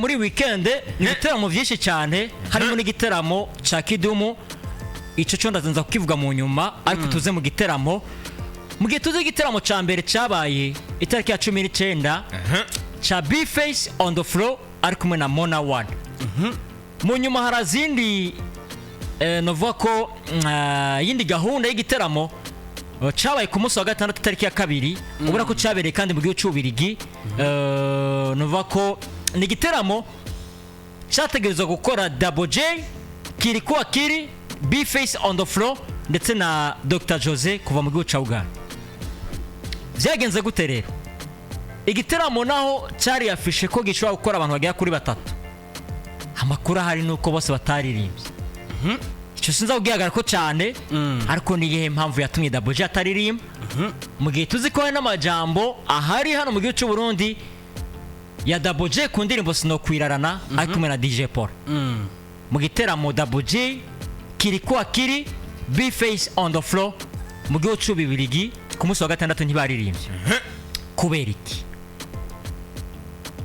muri weekend ni igiteramo byinshi cyane harimo n'igiteramo ca Kidumu ico cyo ndazenza kukivuga mu nyuma ariko tuze mu giteramo mu gihe tuze igiteramo ca mbere cabaye itariki ya 19 ca B-Face on the floor ari kumwe na Mona One. Mu nyuma harazindi novuga ko yindi gahunda y'igiteramo cabaye ku munsi wa gatandatu itariki ya 2 ubura ko cabereye kandi mu gihe cy'Ubirigi novuga ko ni igiteramo cyategerezwa gukora Double J, Kirikou Akiri, B-Face on the floor ndetse na Dr. Jose kuva mu gihugu ca Uganda. Vyagenze gute rero? Igiteramo naho cyari afishe ko gishobora gukora abantu bagera kuri batatu. Amakuru hari nuko bose bataririmbye. Icyo sinza kugihagarara ko cyane ariko ni iyihe mpamvu yatumye Double J ataririmba. Mu gihe tuzi ko hari n'amajambo ahari hano mu gihugu cy'u Burundi ya Double J ku ndirimbo Sinokwirarana ari kumwe na DJ Paul. Mu giteramo Double J, Kirikou Akiri, B-Face on the floor mu gihugu cy'Ubirigi ku munsi wa gatandatu ntibaririmbye. Kubera iki?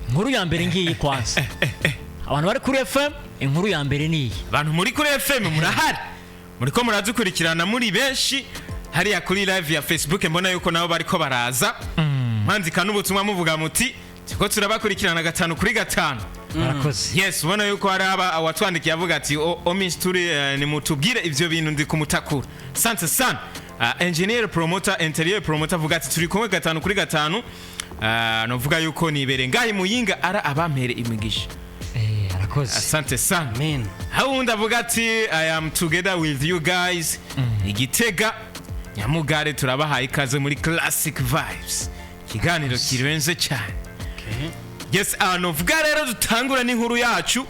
Inkuru ya mbere ngiyi kwanza. Abantu bari kuri FM inkuru ya mbere ni abantu muri kuri FM murahari muriko muradukurikirana muri benshi hariya kuri live ya Facebook mbona yuko nabo bariko baraza mwanzika n'ubutumwa muvuga muti ko turabakurikirana 5 kuri 5. Murakoze. Yes, ubona yuko hari awatwandikiye avuga ati Miss Turi ni mutubwire ivyo bintu ndi kumutakura. Sante san. Engineer promoter interior promoter avuga ati turi kumwe 5 kuri 5. Novuga yuko nibere ngahi muyinga ara abampere imigisha. Arakoze. Asante sana. Amen. Hawunda avuga ati I am together with you guys. Igitega Nyamugare turabahaye ikaze muri Classic Vibes. Kiganiro kirenze cyane. Yes, novuga rero dutangura n'inkuru yacu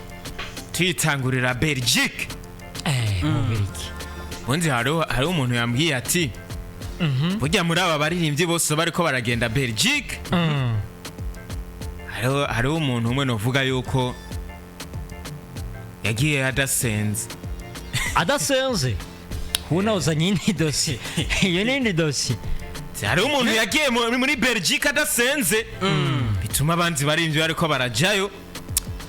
tuyitangurira Belgique. Belgique. Bonzi hari umuntu yambwiye ati burya muri aba baririmbyi bose bariko baragenda Belgique. Hari umuntu umwe novuga yuko yagiye adasenze. Adasenze? Huna uzanye indi dossier. Iyo ni indi dossier. Hari umuntu yagiye muri Belgique adasenze bituma abanzi baririmbyi bariko barajayo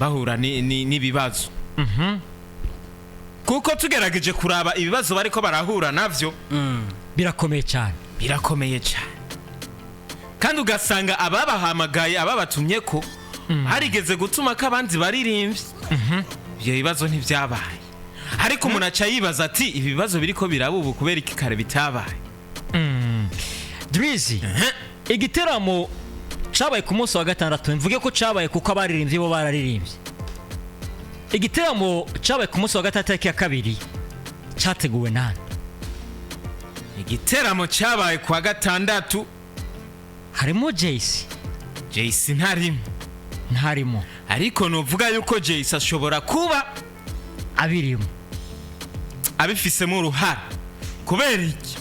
bahura n'ibibazo. Kuko tugerageje kuraba ibibazo bariko barahura navyo birakomeye cyane. Birakomeye cyane. Kandi ugasanga ababahamagaye ababatumye ko harigeze gutuma ko abanzi baririmbyi. Ibyo bibazo ntivyabaye. Ariko umuntu aca yibaza ati ibibazo biriko birabubu kubera iki kare bitabaye. Drizzy, igiteramo cabaye ku munsi wa gatandatu mvuge ko cabaye kuko abaririmbyi bo bararirimbye. Igiteramo cabaye ku munsi wa gatandatu ya 2 cyateguwe nande? Igiteramo cabaye ku wa gatandatu harimo JC. JC ntarimo. Ariko novuga yuko JC ashobora kuba abirimo. Abifisemo uruhara. Kubera iki?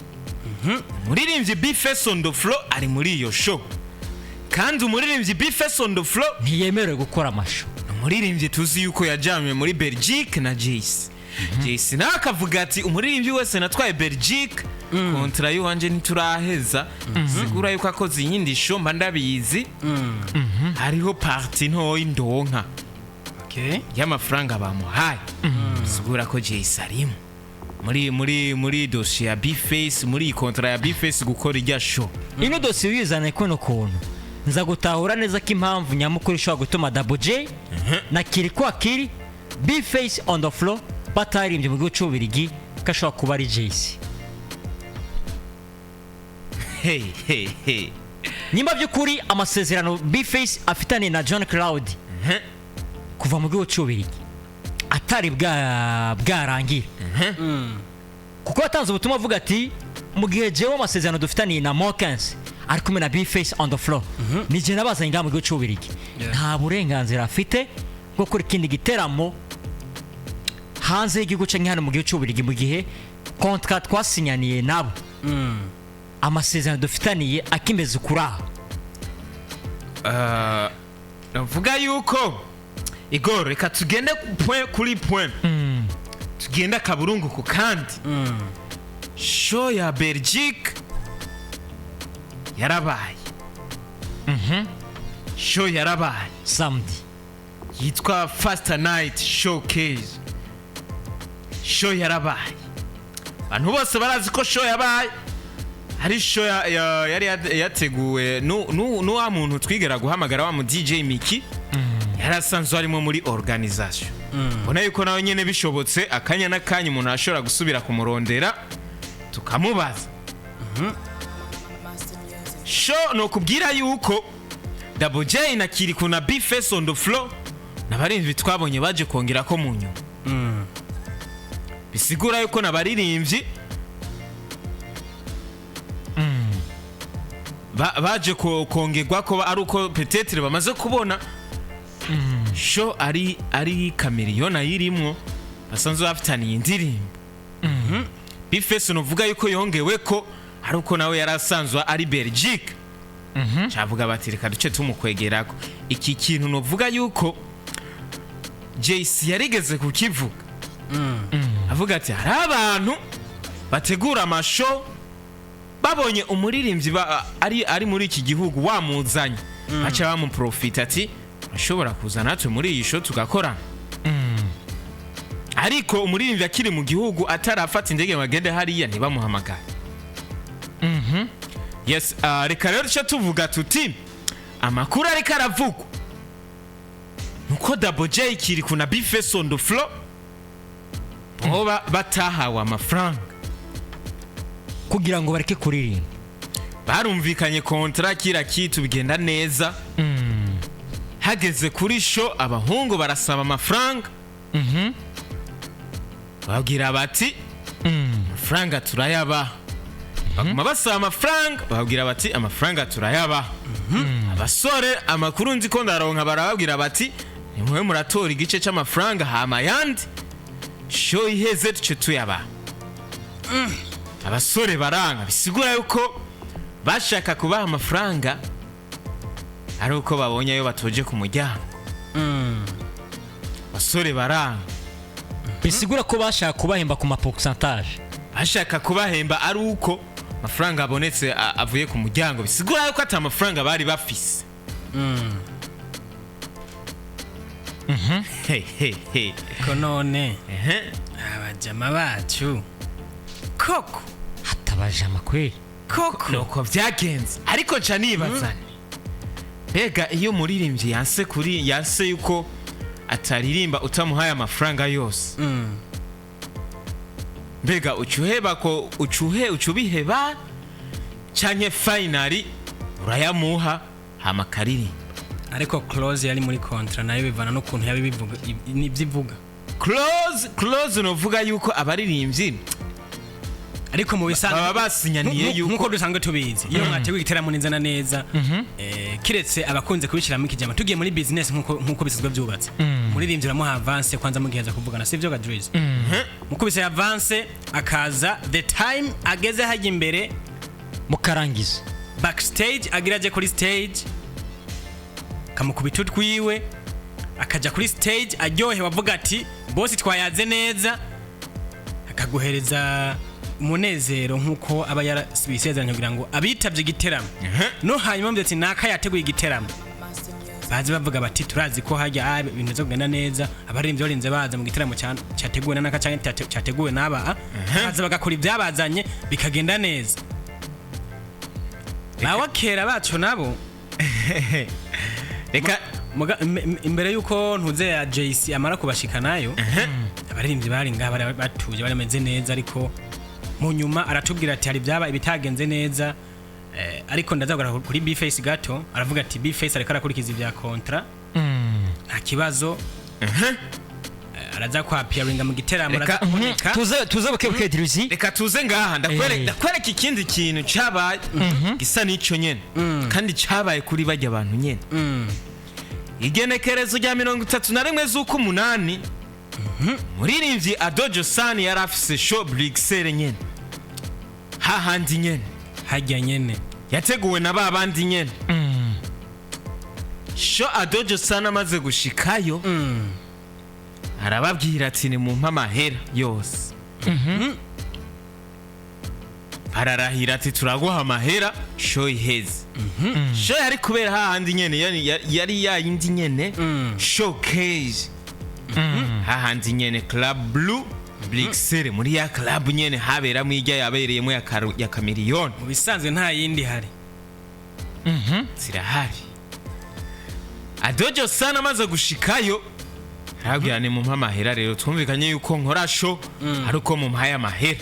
Umuririmbyi B-Face on the floor ari muri iyo show. Kandi umuririmbyi B-Face on the floor ntiyemerewe gukora amasho. Umuririmbyi tuzi yuko yajamwe muri Belgique na JC. JC nakavuga ati umuririmbyi wese natwaye Belgique kontra yuwanje ntituraheza sigura yuko akoze yindi show mba ndabizi. Hariho party ntoyi ndonka. Okay. Y'amafaranga bamuhaye. Sigura ko JC arimo. muri dossier ya B-Face muri kontra ya B-Face gukora irya show. Ino dossier yizane kuno kuntu nza gutahura neza ko impamvu nyamukuru ishobora gutuma Double J na Kirikou Akiri B-Face on the floor batarimbye mu gihugu cy'Ubirigi kashobora kuba ari JC. Nimba by'ukuri amasezerano B-Face afitanye na John Cloud kuva mu gihugu cy'Ubirigi atari bwarangira. Kuko yatanze ubutumwa avuga ati mu gihe jewe amasezerano dufitaniye na Mokens ari kumwe na B-Face on the floor nije nabazanye ngaha mu gihugu cy'Ubirigi nta burenganzira afite bwo kuri kindi giteramo hanze y'igihugu canke hano mu gihugu cy'Ubirigi mu gihe contract twasinyaniye nabo amasezerano dufitaniye akimeze kuraho. Navuga yuko Igor reka tugende kuri point. Tugenda kaburungu ku kandi. Show ya Belgique yarabaye. Show yarabaye samedi. yitwa First Night Showcase. Show yarabaye, abantu bose barazi ko show yabaye ari show yari yateguwe n'uwa muntu twigera guhamagara wa mu DJ Miki, yarasanzwe arimo muri organisation. Bona yuko nawe nyene bishobotse akanya nakanya umuntu ashobora gusubira kumurondera tukamubaza. Show no kubwira yuko Double J na Kirikou na B-Face on the floor nabarimvyi twabonye baje kongera ko mu nyuma. Bisigura yuko nabaririmbyi baje kongerwa ko ari uko peut-être bamaze kubona show ari Chameleone yirimwo basanzwe bafitaniye indirimbo. B-Face novuga yuko yongewe ko ari uko nawe yarasanzwe ari Belgique. Chavuga bati reka duce tumukwegerako. Iki kintu novuga yuko JC yarigeze kukivuga. Avuga ati hari abantu bategura amashow babonye umuririmbyi ari muri iki gihugu wamuzanye aca bamuprofita ati ashobora kuza natwe muri iyi show tugakora. Ariko umuririmbyi akiri mu gihugu atarafata indege magende hariya ntibamuhamagara. Yes, reka rero duce tuvuga tuti amakuru ariko aravugwa nuko Double J Kirikou na B-Face on the floor batahawe amafaranga kugira ngo bareke kuririmba. Barumvikanye kontra kira kitu bigenda neza. Hageze kuri show abahungu barasaba amafaranga. Babwira bati amafaranga turayaba. Baguma basaba amafaranga babwira bati amafaranga turayaba. Abasore amakuru nzi ko ndaronka barababwira bati nimwe muratora igice cy'amafaranga hama yandi show iheze tuce tuyaba. Abasore baranga, bisigura yuko bashaka kubaha amafaranga ari uko babonye ayo batoje ku muryango. Abasore baranga, bisigura ko bashaka kubahemba ku pourcentage. Bashaka kubahemba ari uko amafaranga abonetse avuye ku muryango, bisigura yuko ata amafaranga bari bafise. Ko none abajama bacu koko hatabajama kweli koko nuko byagenze. Ariko ca nibazane bega iyo muririmbyi yanse yuko ataririmba utamuhaye amafaranga yose, bega ucuheba ko ucubiheba canke finally urayamuha hama karirimba. ariko close yari muri kontra nayo bivana no kuntu yabivuga nivyivuga. Close novuga yuko abaririmbyi ariko mu bisanzwe baba basinyaniye yuko nkuko dusanzwe tubizi iyo mwateguye igiteramo neza na neza kiretse abakunze kubishiramo ikijama tugiye muri business nkuko bisizwe byubatse muririmbyi ramuha avance kwanza mugiheza kuvugana sivyo gadriz mukubise avance akaza the time ageze haje imbere mukarangiza backstage agiraje kuri stage kamukubita twiwe akaja kuri stage aryohe wavuga ati boss twayaze neza akaguhereza umunezero nkuko aba yarasibisezeranye kugira ngo abitavye igiteramo no hanyuma mbetse naka yateguye igiteramo bazi bavuga bati turazi ko hajya ibintu zo kugenda neza abaririmbyi barinze baza mu giteramo cyateguwe naka cyangwa cyateguwe naba baza bagakora ibyabazanye bikagenda neza. Nawe kera bacu nabo reka imbere yuko ntuze ya JC amara kubashika nayo abaririmbyi bari ngaha batuje barameze neza, ariko mu nyuma aratubwira ati hari byaba ibitagenze neza. Ariko ndazagura kuri B-Face gato aravuga ati B-Face areka arakurikiza ibya kontra nta kibazo. Araza kwa appearinga mu giteramo araza tuze bukebuke Dirizi. Reka tuze ngaha ndakwereka ikindi kintu cyabaye gisa n'ico nyene kandi cyabaye kuri bajya abantu nyene. Igenekerezo rya 31 z'uko 8 muririmbyi Adojo Sani yarafise show Bruxelles nyene hahandi nyene hajya nyene yateguwe na babandi nyene. Show Adojo Sani amaze gushikayo arababwira ati ni mu mpamahera yose bararahira ati turaguha amahera show iheze show yari kubera hahandi nyene yari yayindi nyene showcase hahandi nyene Club Blue Blixere muri ya club nyene habera mwirya yabereyemo ya kamiliyoni mu bisanzwe nta yindi hari zirahari Adojo sana amaze gushikayo arabwira ni mumpa amahera rero twumvikanye yuko nkora show ariko mumpaye amahera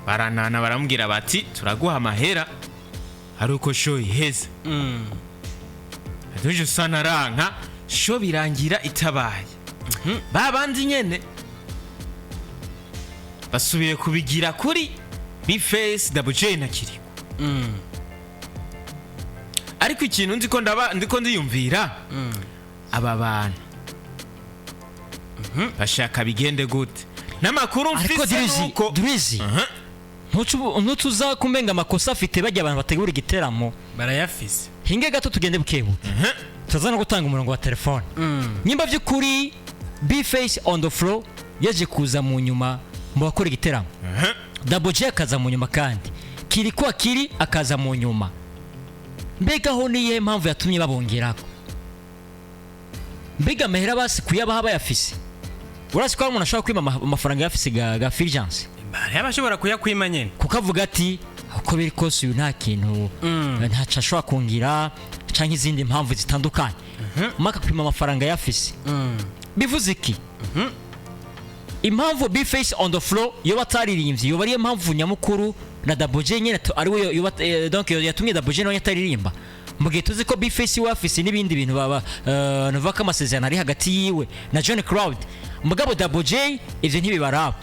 baranana baramubwira bati turaguha amahera ariko show iheze Adojo sana ranka show birangira itabaye babandi nyene basubiye kubigira kuri B-Face Double J na Kirikou ariko ikintu ndiko ndiyumvira aba bantu bashaka bigende gute n'amakuru mfise nuko Durizi ntutuza kumenga amakosa afite bajya abantu bategura igiteramo barayafise hinge gato tugende bukebuke tuza no gutanga umurongo wa telefone nyimba vy'ukuri B-Face on the floor yaje kuza mu nyuma mu bakora igiteramo Double J akaza mu nyuma kandi Kirikou akiri akaza mu nyuma mbega ho niye mpamvu yatumye babongerako mbega amahera basi kuyabaha bayafise urasi ko umuntu ashobora kwima amafaranga yafise ga fulgence bari abashobora kuyakwima nyene kukavuga ati uko biri kose uyu nta kintu ntaca ashobora kungira canke izindi mpamvu zitandukanye maka kwima amafaranga yafise bivuze iki impamvu B-Face on the floor yo bataririmbye yo bari impamvu nyamukuru na Double J nyene ari we donc yatumye Double J no yataririmba mugihe tuzi ko B-Face we afise n'ibindi bintu baba nova ko amasezerano ari hagati yiwe na John Crowd mugabo Double J ivyo ntibibaraba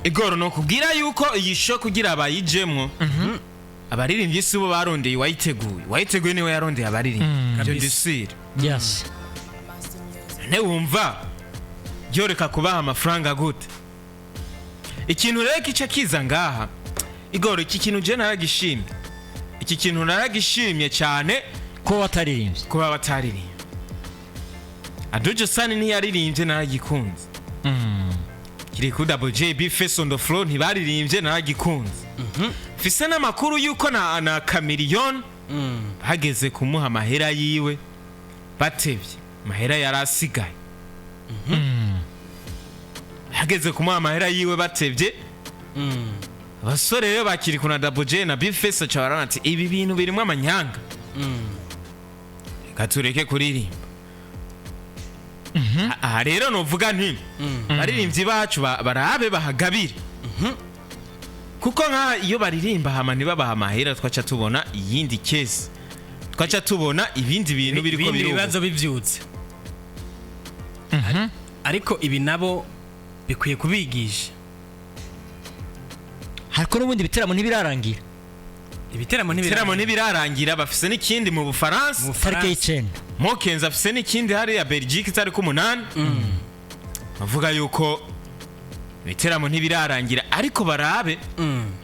igoro no kubwira yuko iyi show kugira abayijemwo abaririmbyi sibo barondeye wayiteguye niwe yarondeye abaririmbyi byo disire yes ne wumva byoreka kubaha amafaranga gute ikintu rero kica kiza ngaha igoro iki kintu je naragishimye cyane ko bataririmbye kuba bataririmbye Adojo Sani ntiyaririmbye naragikunze Kirikou Double J B-Face on the floor ntibaririmbye naragikunze fise n'amakuru yuko na kamiliyoni hageze kumuha amahera yiwe batevye amahera yarasigaye hageze kumuha amahera yiwe batevye abasore rero bakiri kuna Double J na B-Face acabarana ati ibi bintu birimo amanyanga reka tureke kuririmba aha rero novuga nti baririmbyi bacu barabe bahagabire kuko nka iyo baririmba hama ntibabaha amahera twaca tubona iyindi case twaca tubona ibindi bintu biriko bibazo bivyutse ariko ibi nabo bikwiye kubigisha hariko n'ubundi biteramo ntibirarangira ibiteramo ntibirarangira bafise n'ikindi mu Bufaransa tariki y'icenda Mokenza afise n'ikindi hari ya Belgique tariki 8 bavuga yuko ibiteramo ntibirarangira ariko barabe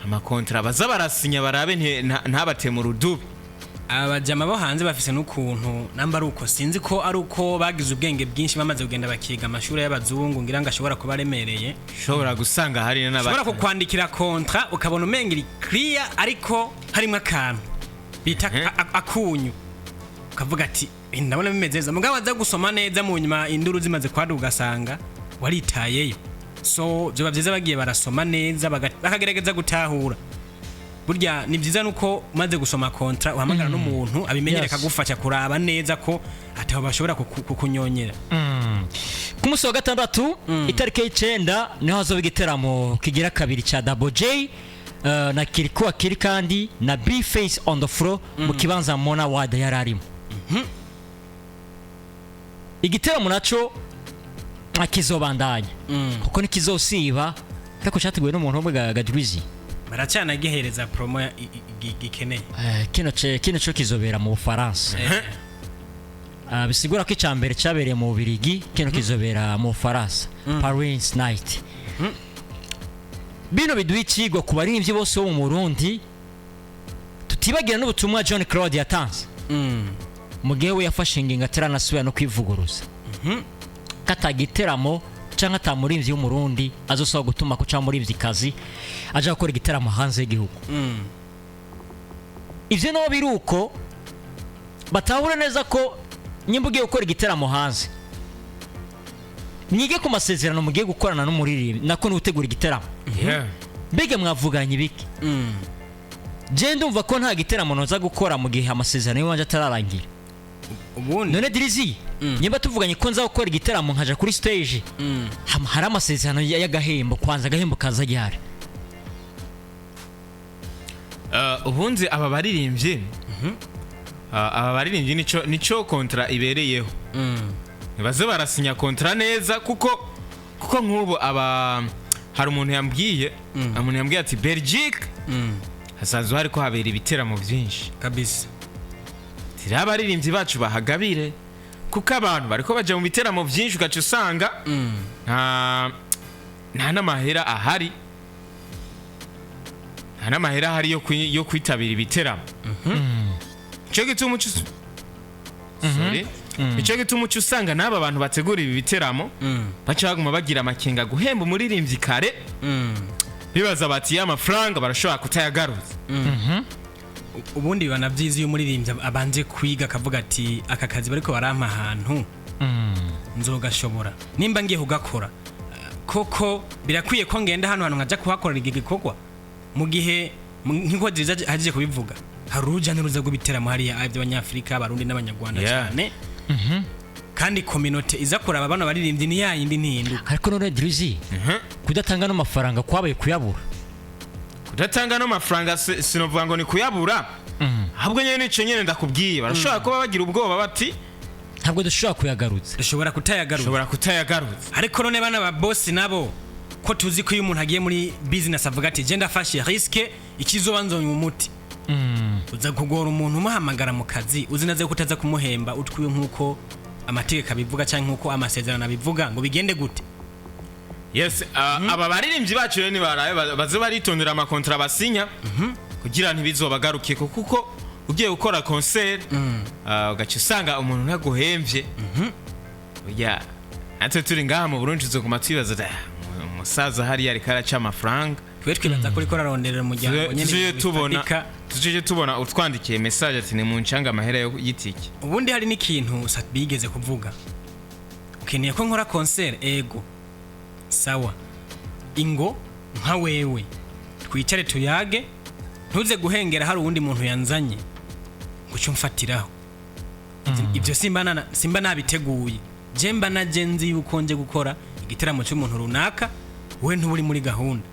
amakontra baza barasinya barabe ntabate mu rudubi abajama bo hanze bafise n'ukuntu namba ari uko sinzi ko ari uko bagize ubwenge bwinshi bamaze kugenda bakiga amashuri y'abazungu ngira ngo ashobora kuba remereye shobora gusanga hari n'abandi shobora kukwandikira kontra ukabona umenga iri clear ariko harimo akantu bita akunyu ukavuga ati ndabona bimeze neza mugabo aza gusoma neza mu nyuma induru zimaze kwaduka ugasanga waritayeyo so byo bavyiza bagiye barasoma neza bakagerageza gutahura burya ni byiza nuko umaze gusoma kontra uhamagara n'umuntu abimenyere kagufasha kuraba neza ko ataho bashobora kukunyonyera ku munsi wa gatandatu itariki y'icenda niho hazoba igiteramo kigira kabiri ca Double J na Kirikou akiri kandi na B-Face on the floor mu kibanza Mona Wada yararimo igiteramo naco akizobandanya kuko nikizosiba ariko cyateguwe n'umuntu wo ga Durizi baracana gihereza promo gikeneye kino cyo kizobera mu Bufaransa bisigura ko icambere cyabereye mu Bubiligi kino kizobera mu Bufaransa Paris night bino biduhicigwa ku baririmbyi bose bo mu Burundi tutibagira n'ubutumwa John Claude yatanze mu gihe we yafashe ingingo ataranasubira no kwivuguruza katagiteramo canke atamurimbyi w'umurundi azosaba gutuma ko cyangwa murimbyi kazi aje gukora igiteramo hanze y'igihugu. Ivyo no biruko batahura neza ko nyimba ugiye gukora igiteramo hanze mwige ku masezerano mugiye gukorana n'umuririmbyi nako n'utegura igiteramo. Mbega mwavuganye ibiki? Je ndumva ko nta giteramo noza gukora mu gihe amasezerano y'wanje atararangira. Ubundi none Dirizi nyimba tuvuganye ko nza gukora igiteramo nkaja kuri stage hari amasezerano y'agahembo kwanza agahembo kaza gihari. Ubundi aba baririmbyi nico kontra ibereyeho. Baze barasinya kontra neza kuko nk'ubu hari umuntu yambwiye ati Belgique hasanzwe hariko habera ibiteramo byinshi kabisa. Tira abaririmbyi bacu bahagabire kuko abantu bariko baje mu biteramo byinshi ugaca usanga nta n'amahera ahari. Nta n'amahera ahari yo kwitabira ibiteramo. Icyo gituma usanga n'aba bantu bategura ibi biteramo baca baguma bagira amakenga guhemba umuririmbyi kare bibaza bati y'amafaranga barashobora kutayagaruza. Ubundi banavyiza iyo umuririmbyi abanje kwiga akavuga ati aka kazi bariko barampa ahantu nzogashobora nimba ngiye kugakora koko birakwiye ko ngenda hano nkaja kuhakorera igikorwa mu gihe nk'uko Diriza aje kubivuga hari uruja n'uruza rw'ibiteramo hariya abanyafrika abarundi n'abanyarwanda cyane. Kandi community iza kuraba bano baririmbyi ni yayindi ntihinduka. Ariko none Dirizi kudatanga no mafaranga kwabaye kuyabura. Kudatanga no mafaranga sinovuga ngo ni kuyabura. Ahubwo nyene nico nyene ndakubwiye barashobora kuba bagira ubwoba bati ntabwo dushobora kuyagarutsa. Dushobora kutayagarutsa. Ariko none bana ba boss nabo ko tuzi ko iyo umuntu agiye muri business avuga ati je ndafashe riske ikizobanzonye umuti. Uza kugora umuntu umuhamagara mu kazi uzi naze kutaza kumuhemba utwiye nkuko amategeko abivuga cyangwa nkuko amasezerano abivuga ngo bigende gute. Yes, aba baririmbyi bacu rero ni baraye baze baritondera amakontra basinya kugira ntibizobagarukiye kuko ugiye gukora concert ugaca usanga umuntu ntaguhemvye. Oya ate turi ngaha mu Burundi tuzoguma twibaza umusaza hari yari karaca amafaranga twibaza kuri ko raronderera umuryango nyene tuje tubona utwandikiye message ati ni mu ncanga amahera yo yitiki. Ubundi hari n'ikintu bigeze kuvuga ukeneye ko nkora concert ego sawa ingo nka wewe twicare tuyage ntuze guhengera hari uwundi muntu yanzanye ngo cyumfatiraho. Ibyo simba nabiteguye je mba nagenzi yuko nje gukora igiteramo cy'umuntu runaka we ntuburi muri gahunda.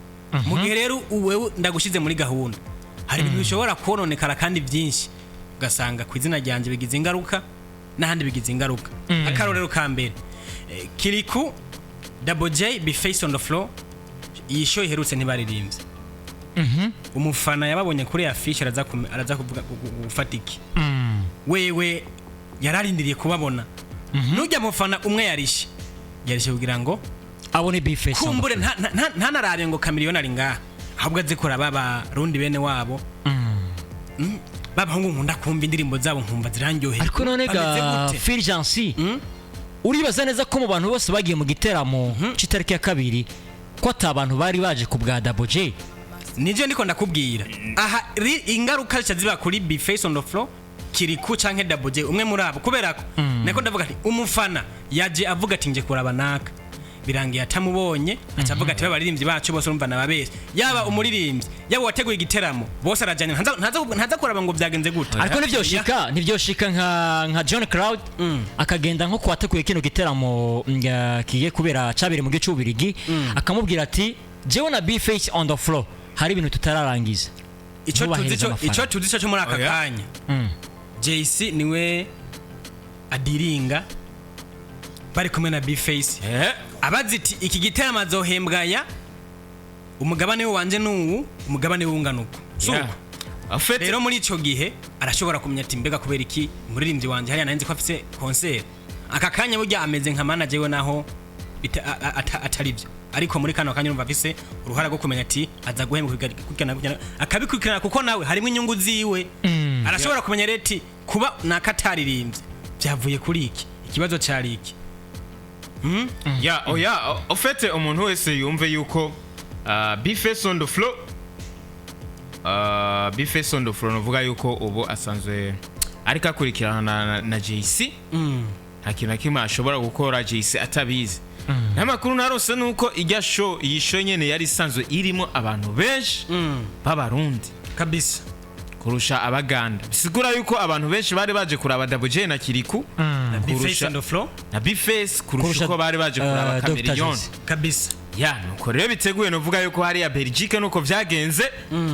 Mu gihe rero wewe ndagushize muri gahunda hari ibintu bishobora kononekara kandi byinshi ugasanga ku izina ryanje bigize ingaruka n'ahandi bigize ingaruka. Akarorero ka mbere Kirikou Double J be face on the floor yisho iherutse ntibaririmbye. Umufana yababonye kuri affiche araza kuvuga gufatiki. Wewe yararindiriye kubabona. Nujya mufana umwe yarishe kugira ngo abone be face kumbure nta narabe ngo kamiliyoni ari ngaha ahubwo azikora baba rundi bene wabo. Baba ngo nkunda kumva indirimbo zabo nkumva zirandyohera. Ariko none ga Fulgence uribaza neza ko mu bantu bose bagiye mu giteramo citariki ya kabiri ko atabantu bari baje ku bwa Double J. Nije ndiko ndakubwira aha ingaruka ziba kuri be face on the floor Kirikou canke Double J umwe muri abo kubera ko nako ndavuga ati umufana yaje avuga ati nje kuraba naka birangiye atamubonye acavuga ati baririmbyi bacu bose urumva nababeshe yaba umuririmbyi yaba wateguye igiteramo bose arajanye ntaza kuraba ngo byagenze gute. Ariko nivyo shika nka John Crowd akagenda nko kwateguye kino giteramo kigiye kubera cabire mu gice cy'ubirigi akamubwira ati jewe na be face on the floor hari ibintu tutararangiza. Ico tuzi cyo muri aka kanya JC niwe adiringa bari kumwe na be face abaziti iki giteramo azohembwaya umugabane wanje n'uwu umugabane w'unganuko rero muri ico gihe arashobora kumenya ati mbega kubera iki umuririmbyi wanje hariya nanze ko afise concert aka kanya burya ameze nka manager we naho atari byo ariko muri kano kanya urumva afise uruhara rwo kumenya ati aza guhembwa akabikurikirana kuko nawe harimo inyungu ziwe arashobora kumenya reti kuba nakataririmbye byavuye kuri iki ikibazo cyari iki ya oya ofete umuntu wese yumve yuko be face on the floor novuga yuko ubu asanzwe ariko akurikirana na JC nta kintu na kimwe ashobora gukora JC atabizi n'amakuru narose nuko iyi show nyene yari isanzwe irimo abantu benshi b'abarundi kabisa kurusha abaganda bisigura yuko abantu benshi bari baje kuraba Double na Kirikou na Bface on the floor na Bface kurusha uko bari baje kuraba Chameleone kabisa ya nuko rero biteguye novuga yuko hari ya Belgique nuko vyagenze